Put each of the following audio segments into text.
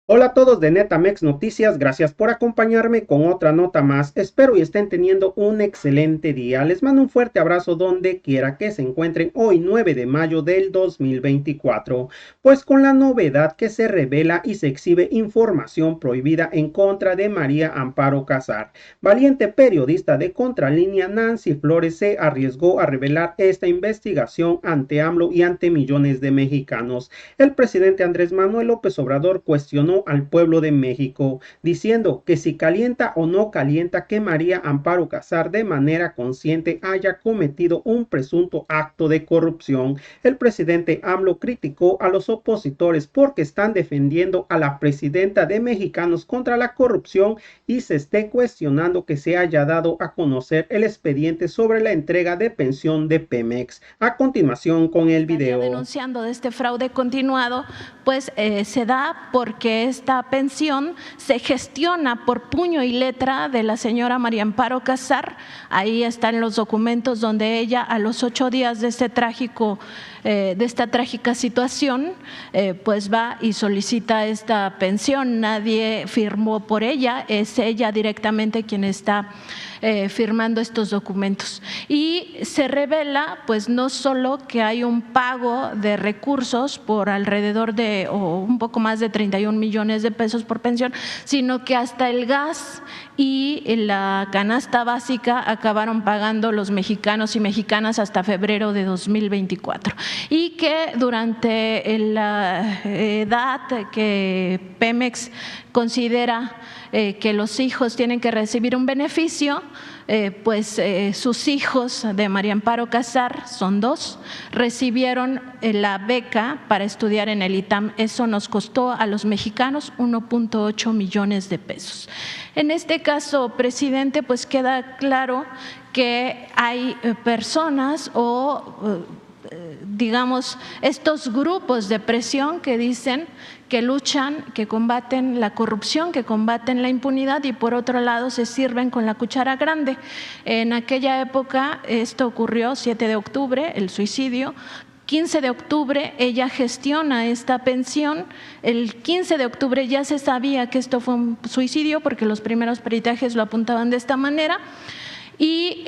Hola a todos de Netamex Noticias, gracias por acompañarme con otra nota más. Espero y estén teniendo un excelente día. Les mando un fuerte abrazo donde quiera que se encuentren hoy 9 de mayo del 2024. Pues con la novedad que se revela y se exhibe información prohibida en contra de María Amparo Casar. Valiente periodista de Contralínea Nancy Flores se arriesgó a revelar esta investigación ante AMLO y ante millones de mexicanos. El presidente Andrés Manuel López Obrador cuestionó al pueblo de México, diciendo que si calienta o no calienta que María Amparo Casar de manera consciente haya cometido un presunto acto de corrupción. El presidente AMLO criticó a los opositores porque están defendiendo a la presidenta de Mexicanos contra la corrupción y se esté cuestionando que se haya dado a conocer el expediente sobre la entrega de pensión de Pemex. A continuación con el Estaría video. denunciando de este fraude continuado, pues se da porque esta pensión se gestiona por puño y letra de la señora María Amparo Casar. Ahí están los documentos donde ella, a los 8 días de de esta trágica situación, pues va y solicita esta pensión. Nadie firmó por ella, es ella directamente quien está firmando estos documentos. Y se revela pues no solo que hay un pago de recursos por alrededor de o un poco más de 31 millones de pesos por pensión, sino que hasta el gas y la canasta básica acabaron pagando los mexicanos y mexicanas hasta febrero de 2024, y que durante la edad que Pemex considera que los hijos tienen que recibir un beneficio, pues sus hijos de María Amparo Casar, son 2, recibieron la beca para estudiar en el ITAM. Eso nos costó a los mexicanos 1.8 millones de pesos. En este caso, presidente, pues queda claro que hay personas o digamos, estos grupos de presión que dicen que luchan, que combaten la corrupción, que combaten la impunidad y por otro lado se sirven con la cuchara grande. En aquella época esto ocurrió 7 de octubre, el suicidio. 15 de octubre ella gestiona esta pensión. El 15 de octubre ya se sabía que esto fue un suicidio porque los primeros peritajes lo apuntaban de esta manera y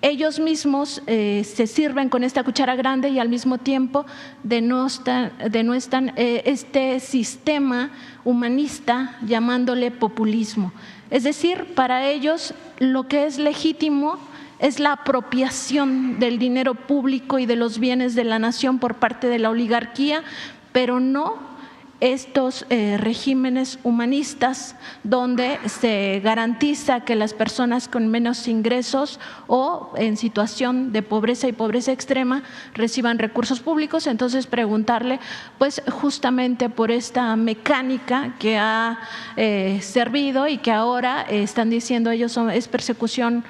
ellos mismos se sirven con esta cuchara grande y al mismo tiempo denostan este sistema humanista llamándole populismo. Es decir, para ellos lo que es legítimo es la apropiación del dinero público y de los bienes de la nación por parte de la oligarquía, pero no estos regímenes humanistas donde se garantiza que las personas con menos ingresos o en situación de pobreza y pobreza extrema reciban recursos públicos. Entonces preguntarle pues justamente por esta mecánica que ha servido y que ahora están diciendo ellos es persecución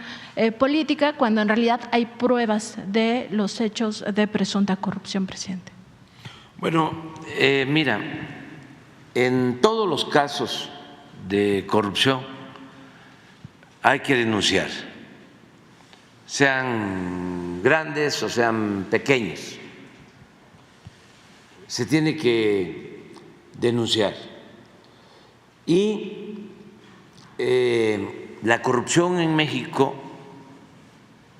política, cuando en realidad hay pruebas de los hechos de presunta corrupción, presidente. Bueno, mira, en todos los casos de corrupción hay que denunciar, sean grandes o sean pequeños, se tiene que denunciar. Y la corrupción en México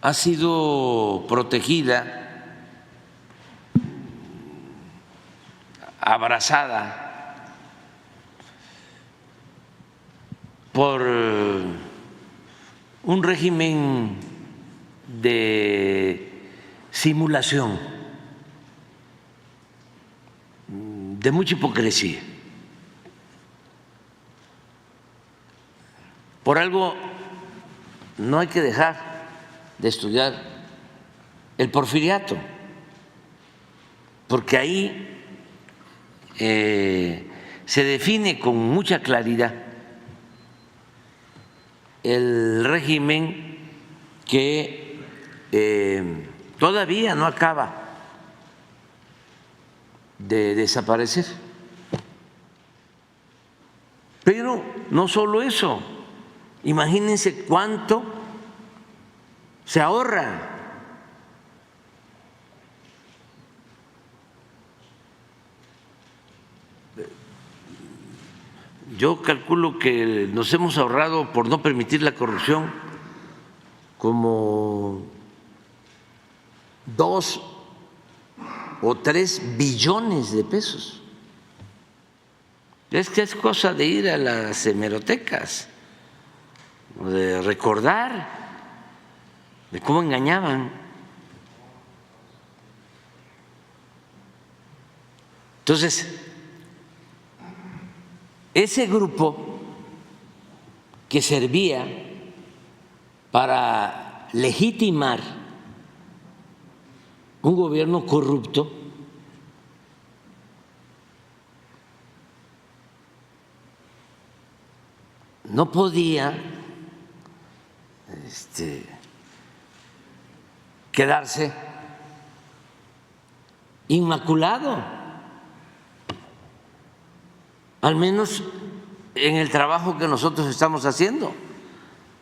ha sido protegida, abrazada por un régimen de simulación, de mucha hipocresía. Por algo no hay que dejar de estudiar el Porfiriato, porque ahí se define con mucha claridad el régimen que todavía no acaba de desaparecer. Pero no solo eso, imagínense cuánto se ahorra. yo calculo que nos hemos ahorrado, por no permitir la corrupción, como 2 o 3 billones de pesos. Es que es cosa de ir a las hemerotecas, de recordar de cómo engañaban. Entonces, ese grupo que servía para legitimar un gobierno corrupto no podía quedarse inmaculado, al menos en el trabajo que nosotros estamos haciendo.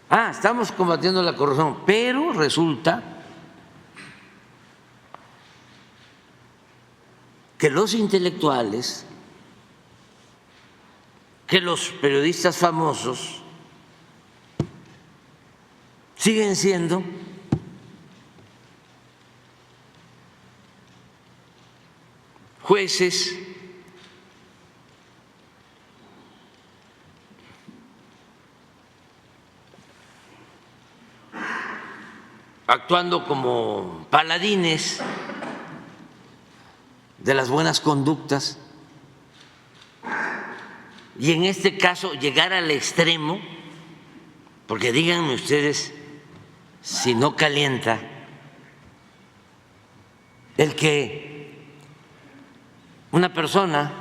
Estamos combatiendo la corrupción, pero resulta que los intelectuales, que los periodistas famosos siguen siendo jueces, actuando como paladines de las buenas conductas, y en este caso llegar al extremo, porque díganme ustedes si no calienta el que una persona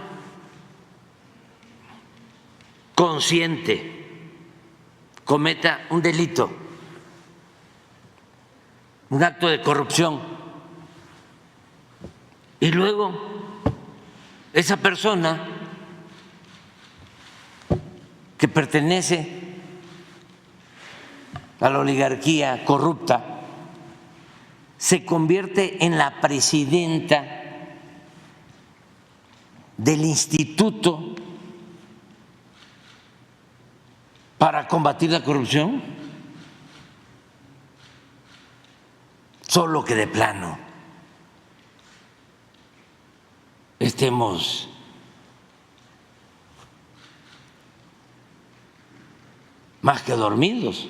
consciente cometa un delito, un acto de corrupción, y luego esa persona que pertenece a la oligarquía corrupta se convierte en la presidenta del Instituto para combatir la corrupción, solo que de plano estemos más que dormidos.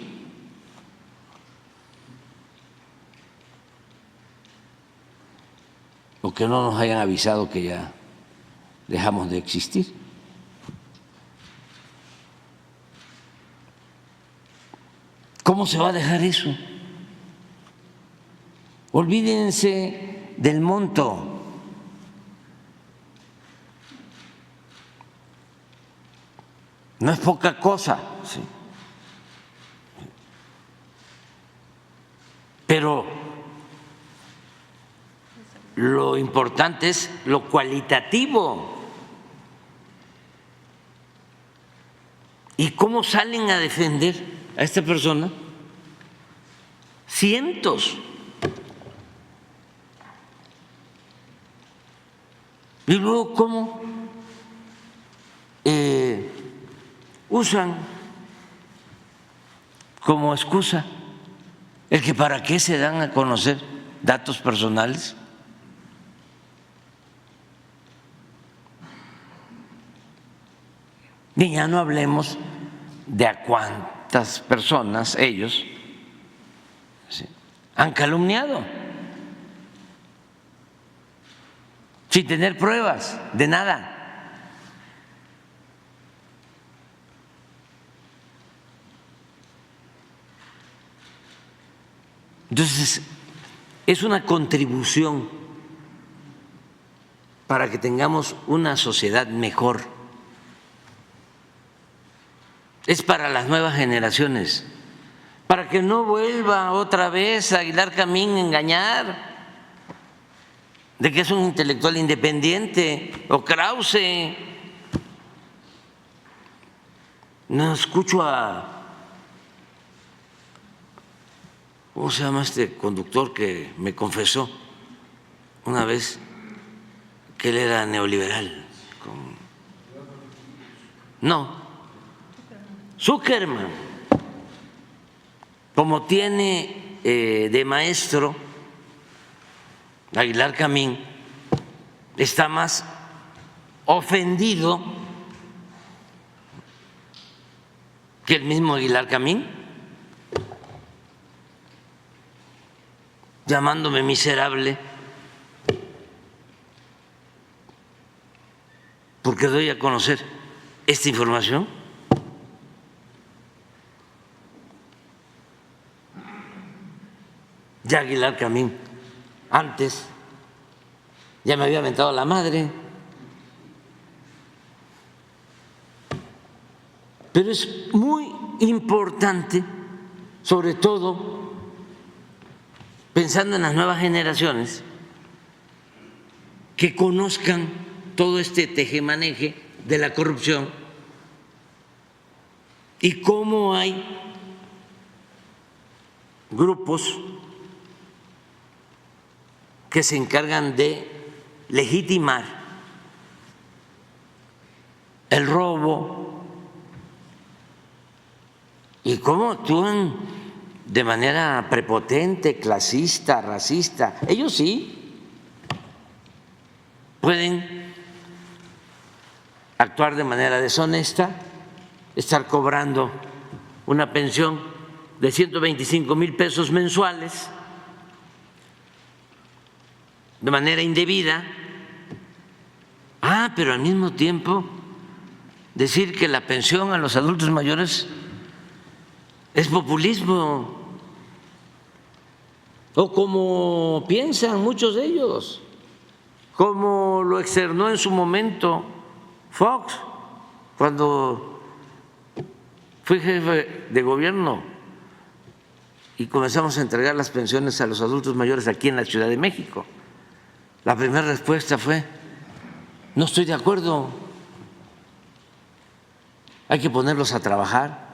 O que no nos hayan avisado que ya dejamos de existir. ¿Cómo se va a dejar eso? Olvídense del monto. No es poca cosa, ¿sí? Pero lo importante es lo cualitativo. ¿Y cómo salen a defender a esta persona? Cientos. Y luego, ¿cómo usan como excusa el que para qué se dan a conocer datos personales? Y ya no hablemos de a cuántas personas ellos han calumniado sin tener pruebas de nada. Entonces, es una contribución para que tengamos una sociedad mejor. Es para las nuevas generaciones, para que no vuelva otra vez Aguilar Camín a engañar de que es un intelectual independiente, o Krause. No escucho a, ¿cómo se llama este conductor que me confesó una vez que él era neoliberal? No. Zuckerman, como tiene de maestro Aguilar Camín, está más ofendido que el mismo Aguilar Camín, llamándome miserable porque doy a conocer esta información. Ya Aguilar Camín antes ya me había mentado la madre. Pero es muy importante, sobre todo pensando en las nuevas generaciones, que conozcan todo este tejemaneje de la corrupción y cómo hay grupos que se encargan de legitimar el robo y cómo actúan de manera prepotente, clasista, racista. Ellos sí pueden actuar de manera deshonesta, estar cobrando una pensión de 125,000 pesos mensuales de manera indebida. Pero al mismo tiempo decir que la pensión a los adultos mayores es populismo, o como piensan muchos de ellos, como lo externó en su momento Fox cuando fui jefe de gobierno y comenzamos a entregar las pensiones a los adultos mayores aquí en la Ciudad de México. La primera respuesta fue: no estoy de acuerdo, hay que ponerlos a trabajar,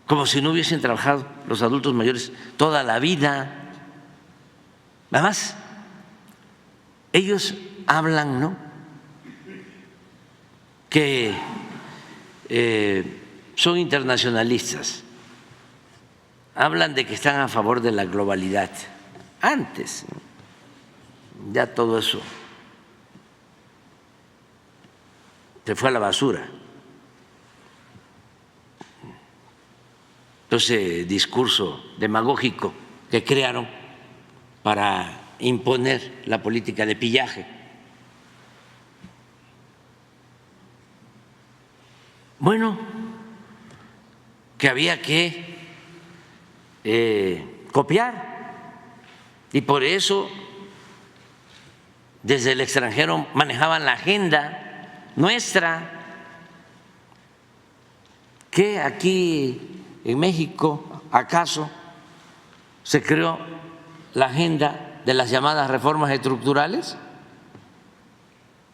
como si no hubiesen trabajado los adultos mayores toda la vida. Además, ellos hablan, ¿no?, que son internacionalistas, hablan de que están a favor de la globalidad. Antes, ya todo eso se fue a la basura. Ese discurso demagógico que crearon para imponer la política de pillaje. Bueno, que había que copiar, y por eso desde el extranjero manejaban la agenda nuestra, que aquí en México acaso se creó la agenda de las llamadas reformas estructurales.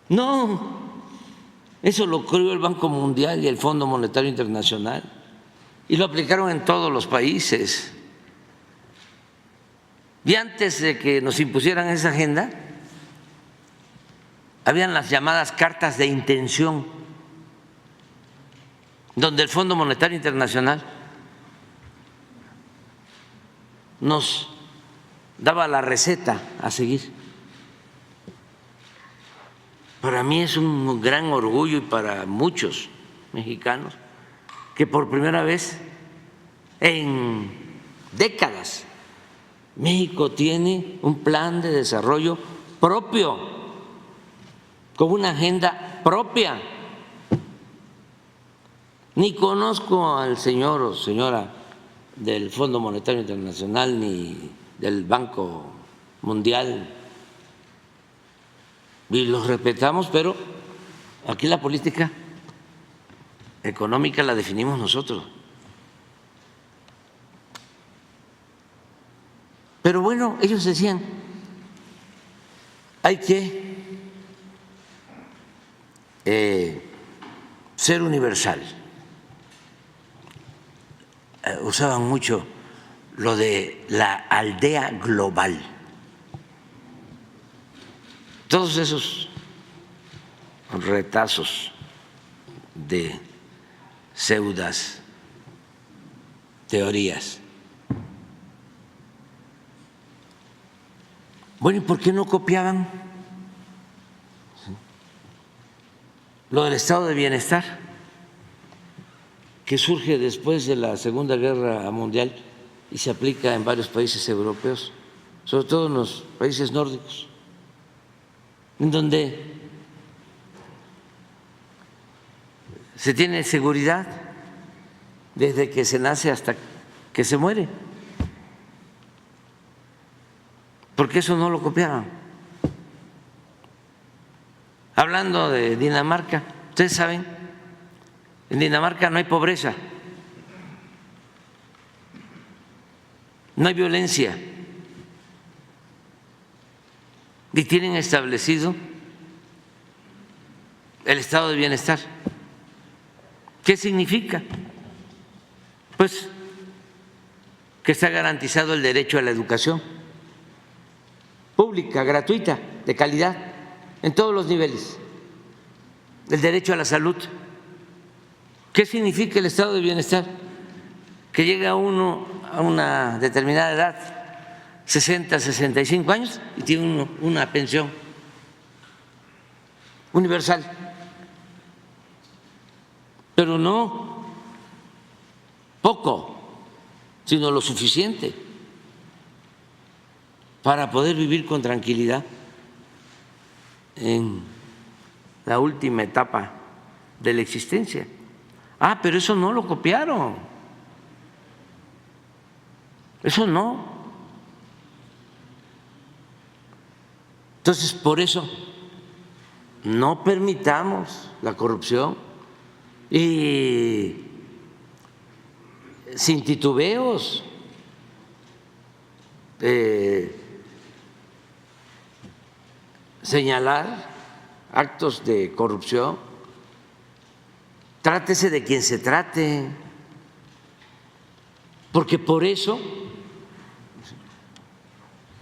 No, eso lo creó el Banco Mundial y el Fondo Monetario Internacional y lo aplicaron en todos los países. Y antes de que nos impusieran esa agenda, habían las llamadas cartas de intención, donde el Fondo Monetario Internacional nos daba la receta a seguir. Para mí es un gran orgullo, y para muchos mexicanos, que por primera vez en décadas México tiene un plan de desarrollo propio, con una agenda propia. Ni conozco al señor o señora del Fondo Monetario Internacional ni del Banco Mundial, y los respetamos, pero aquí la política económica la definimos nosotros. Pero bueno, ellos decían, hay que ser universal. Usaban mucho lo de la aldea global. Todos esos retazos de pseudas teorías. Bueno, ¿y por qué no copiaban lo del estado de bienestar que surge después de la Segunda Guerra Mundial y se aplica en varios países europeos, sobre todo en los países nórdicos, en donde se tiene seguridad desde que se nace hasta que se muere? Porque eso no lo copiaron. Hablando de Dinamarca, ustedes saben, en Dinamarca no hay pobreza, no hay violencia y tienen establecido el estado de bienestar. ¿Qué significa? Pues que está garantizado el derecho a la educación pública, gratuita, de calidad, en todos los niveles, el derecho a la salud. ¿Qué significa el estado de bienestar? Que llega uno a una determinada edad, 60, 65 años, y tiene uno una pensión universal, pero no poco, sino lo suficiente para poder vivir con tranquilidad en la última etapa de la existencia. Ah, pero eso no lo copiaron, eso no. Entonces, por eso no permitamos la corrupción y sin titubeos señalar actos de corrupción, trátese de quien se trate, porque por eso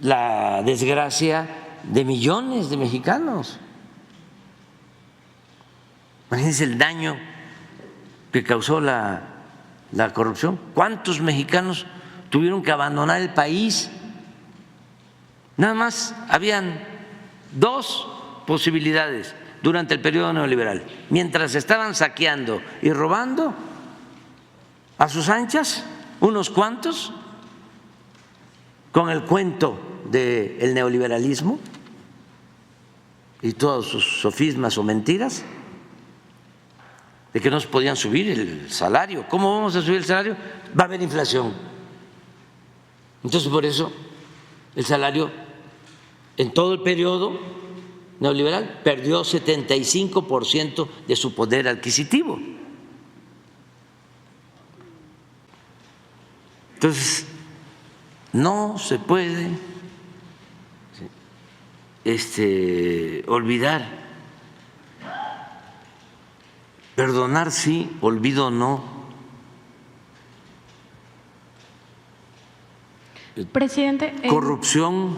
la desgracia de millones de mexicanos. Imagínense el daño que causó la corrupción. ¿Cuántos mexicanos tuvieron que abandonar el país? Nada más habían dos posibilidades durante el periodo neoliberal. Mientras estaban saqueando y robando a sus anchas, unos cuantos, con el cuento del neoliberalismo y todos sus sofismas o mentiras, de que no se podían subir el salario. ¿Cómo vamos a subir el salario? Va a haber inflación. Entonces, por eso el salario en todo el periodo neoliberal perdió 75% de su poder adquisitivo. Entonces, no se puede olvidar. Perdonar sí, olvido no. Presidente. Corrupción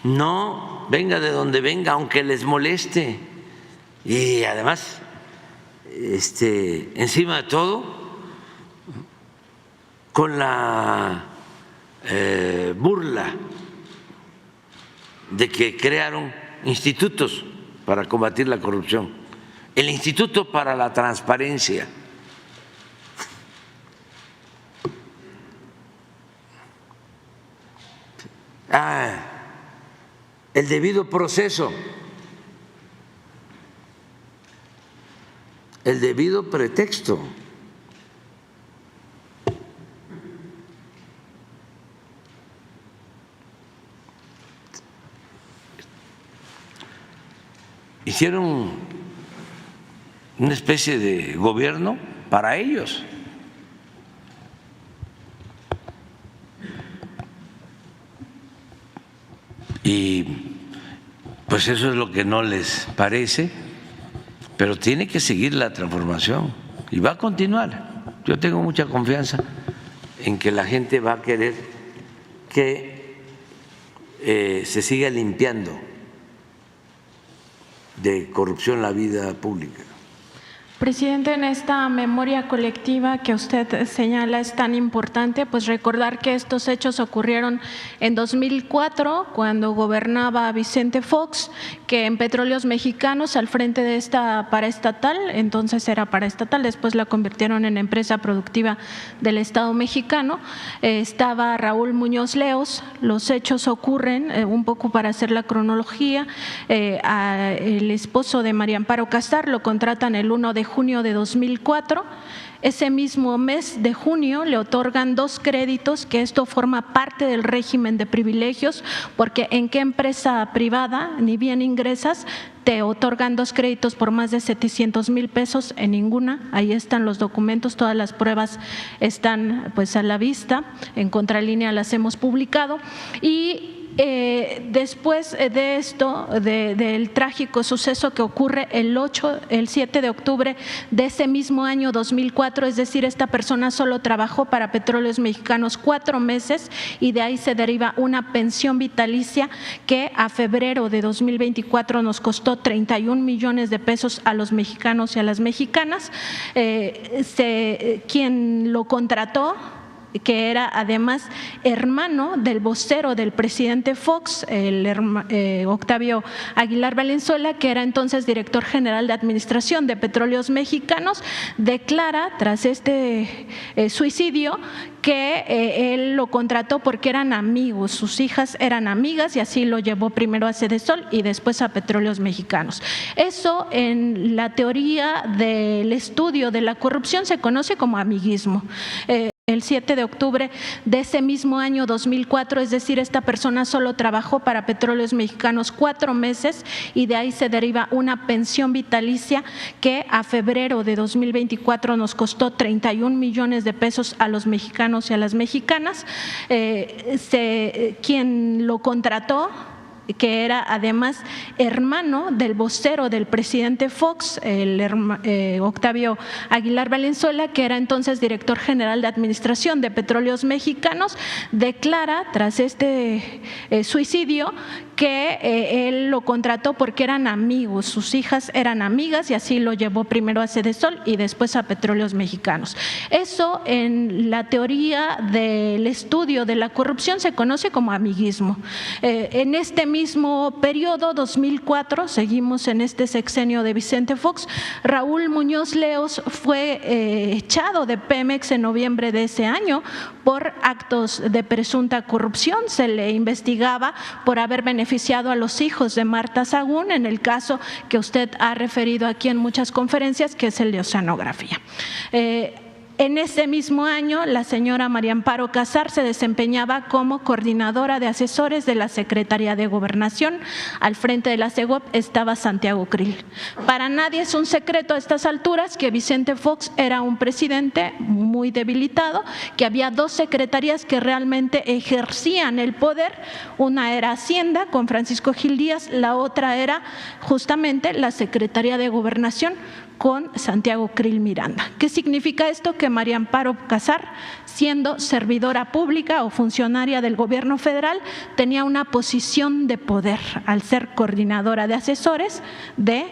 no, venga de donde venga, aunque les moleste. Y además, encima de todo, con la burla de que crearon institutos para combatir la corrupción. El Instituto para la Transparencia. El debido proceso, el debido pretexto. Hicieron una especie de gobierno para ellos. Y pues eso es lo que no les parece, pero tiene que seguir la transformación y va a continuar. Yo tengo mucha confianza en que la gente va a querer que se siga limpiando de corrupción la vida pública. Presidente, en esta memoria colectiva que usted señala es tan importante, pues recordar que estos hechos ocurrieron en 2004, cuando gobernaba Vicente Fox, que en Petróleos Mexicanos, al frente de esta paraestatal, entonces era paraestatal, después la convirtieron en empresa productiva del Estado mexicano, estaba Raúl Muñoz Leos. Los hechos ocurren, un poco para hacer la cronología, el esposo de María Amparo Casar lo contratan el 1 de junio de 2004. Ese mismo mes de junio le otorgan 2 créditos, que esto forma parte del régimen de privilegios, porque en qué empresa privada ni bien ingresas te otorgan 2 créditos por más de 700,000 pesos, en ninguna. Ahí están los documentos, todas las pruebas están pues a la vista, en Contralínea las hemos publicado. Y después de esto, del trágico suceso que ocurre el 7 de octubre de ese mismo año 2004, es decir, esta persona solo trabajó para Petróleos Mexicanos 4 meses y de ahí se deriva una pensión vitalicia que a febrero de 2024 nos costó 31 millones de pesos a los mexicanos y a las mexicanas. Quien lo contrató, que era además hermano del vocero del presidente Fox, Octavio Aguilar Valenzuela, que era entonces director general de administración de Petróleos Mexicanos, declara tras este suicidio que él lo contrató porque eran amigos, sus hijas eran amigas, y así lo llevó primero a Sedesol y después a Petróleos Mexicanos. Eso en la teoría del estudio de la corrupción se conoce como amiguismo. El 7 de octubre de ese mismo año 2004, es decir, esta persona solo trabajó para Petróleos Mexicanos 4 meses y de ahí se deriva una pensión vitalicia que a febrero de 2024 nos costó 31 millones de pesos a los mexicanos y a las mexicanas. Quien lo contrató, que era además hermano del vocero del presidente Fox, Octavio Aguilar Valenzuela, que era entonces director general de administración de Petróleos Mexicanos, declara tras este suicidio que él lo contrató porque eran amigos, sus hijas eran amigas, y así lo llevó primero a Sedesol y después a Petróleos Mexicanos. Eso en la teoría del estudio de la corrupción se conoce como amiguismo. En este mismo periodo, 2004, seguimos en este sexenio de Vicente Fox, Raúl Muñoz Leos fue echado de Pemex en noviembre de ese año por actos de presunta corrupción. Se le investigaba por haber beneficiado a los hijos de Marta Sagún en el caso que usted ha referido aquí en muchas conferencias, que es el de oceanografía. En ese mismo año, la señora María Amparo Casar se desempeñaba como coordinadora de asesores de la Secretaría de Gobernación. Al frente de la SEGOP estaba Santiago Krill. Para nadie es un secreto a estas alturas que Vicente Fox era un presidente muy debilitado, que había 2 secretarías que realmente ejercían el poder. Una era Hacienda con Francisco Gil Díaz, la otra era justamente la Secretaría de Gobernación con Santiago Krill Miranda. ¿Qué significa esto? Que María Amparo Casar, siendo servidora pública o funcionaria del gobierno federal, tenía una posición de poder al ser coordinadora de asesores de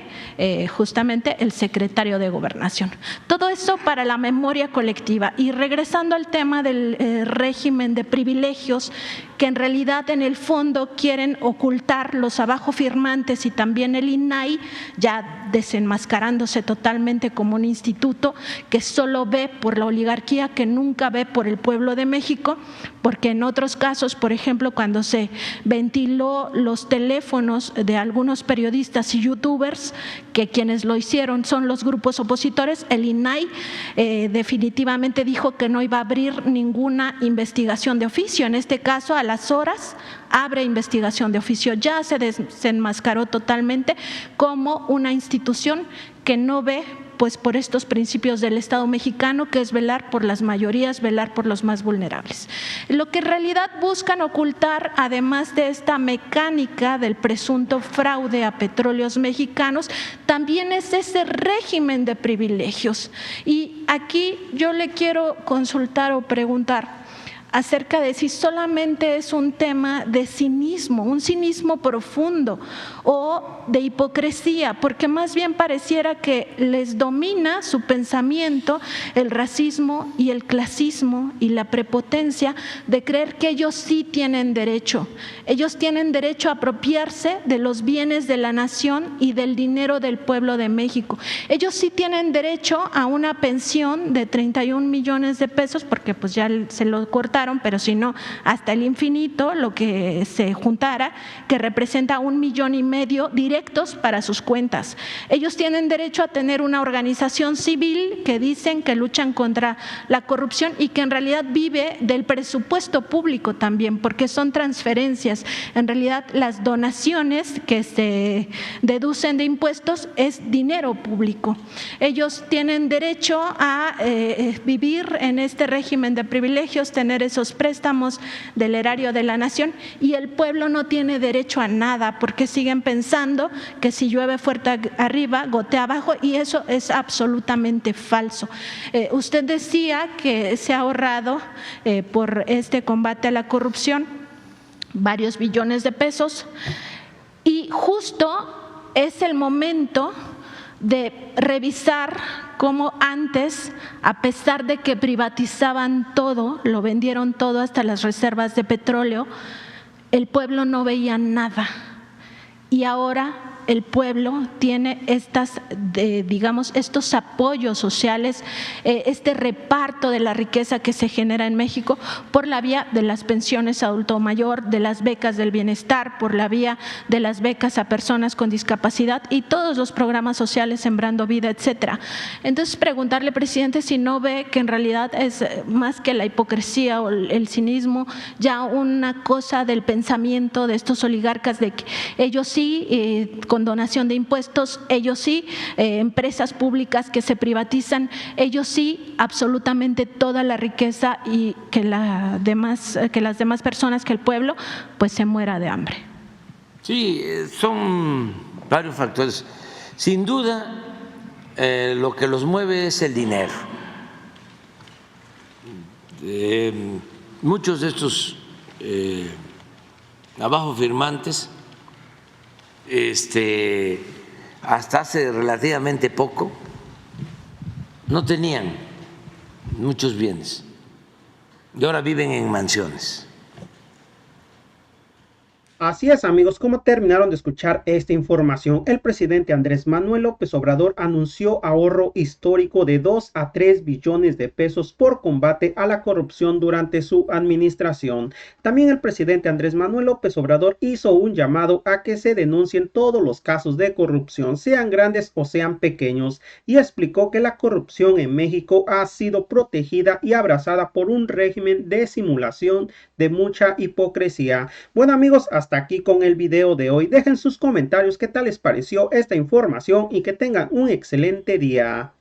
justamente el secretario de Gobernación. Todo eso para la memoria colectiva. Y regresando al tema del régimen de privilegios, que en realidad en el fondo quieren ocultar los abajo firmantes y también el INAI, ya desenmascarándose totalmente como un instituto que solo ve por la oligarquía, que nunca ve por el pueblo de México, porque en otros casos, por ejemplo, cuando se ventiló los teléfonos de algunos periodistas y youtubers, que quienes lo hicieron son los grupos opositores, el INAI definitivamente dijo que no iba a abrir ninguna investigación de oficio. En este caso, a las horas abre investigación de oficio. Ya se desenmascaró totalmente como una institución que no ve pues por estos principios del Estado mexicano, que es velar por las mayorías, velar por los más vulnerables. Lo que en realidad buscan ocultar, además de esta mecánica del presunto fraude a Petróleos Mexicanos, también es ese régimen de privilegios. Y aquí yo le quiero consultar o preguntar, acerca de si solamente es un tema de cinismo, un cinismo profundo o de hipocresía, porque más bien pareciera que les domina su pensamiento el racismo y el clasismo y la prepotencia de creer que ellos sí tienen derecho a apropiarse de los bienes de la nación y del dinero del pueblo de México. Ellos sí tienen derecho a una pensión de 31 millones de pesos, porque pues ya se lo cortaron, pero si no, hasta el infinito, lo que se juntara, que representa 1,5 millones directos para sus cuentas. Ellos tienen derecho a tener una organización civil que dicen que luchan contra la corrupción y que en realidad vive del presupuesto público también, porque son transferencias. En realidad, las donaciones que se deducen de impuestos es dinero público. Ellos tienen derecho a vivir en este régimen de privilegios, tener esos préstamos del erario de la nación, y el pueblo no tiene derecho a nada porque siguen pensando que si llueve fuerte arriba, gotea abajo, y eso es absolutamente falso. Usted decía que se ha ahorrado por este combate a la corrupción varios billones de pesos, y justo es el momento de revisar cómo antes, a pesar de que privatizaban todo, lo vendieron todo hasta las reservas de petróleo, el pueblo no veía nada. Y ahora el pueblo tiene estos apoyos sociales, este reparto de la riqueza que se genera en México por la vía de las pensiones a adulto mayor, de las becas del bienestar, por la vía de las becas a personas con discapacidad y todos los programas sociales, Sembrando Vida, etcétera. Entonces, preguntarle, presidente, si no ve que en realidad es más que la hipocresía o el cinismo, ya una cosa del pensamiento de estos oligarcas, de que ellos sí, con donación de impuestos, ellos sí, empresas públicas que se privatizan, ellos sí, absolutamente toda la riqueza, y que las demás personas, que el pueblo, pues se muera de hambre. Sí, son varios factores. Sin duda, lo que los mueve es el dinero. Muchos de estos abajo firmantes, hasta hace relativamente poco no tenían muchos bienes y ahora viven en mansiones. Así es, amigos, como terminaron de escuchar esta información, el presidente Andrés Manuel López Obrador anunció ahorro histórico de 2 a 3 billones de pesos por combate a la corrupción durante su administración. También el presidente Andrés Manuel López Obrador hizo un llamado a que se denuncien todos los casos de corrupción, sean grandes o sean pequeños, y explicó que la corrupción en México ha sido protegida y abrazada por un régimen de simulación de mucha hipocresía. Bueno, amigos, hasta aquí con el video de hoy. Dejen sus comentarios qué tal les pareció esta información y que tengan un excelente día.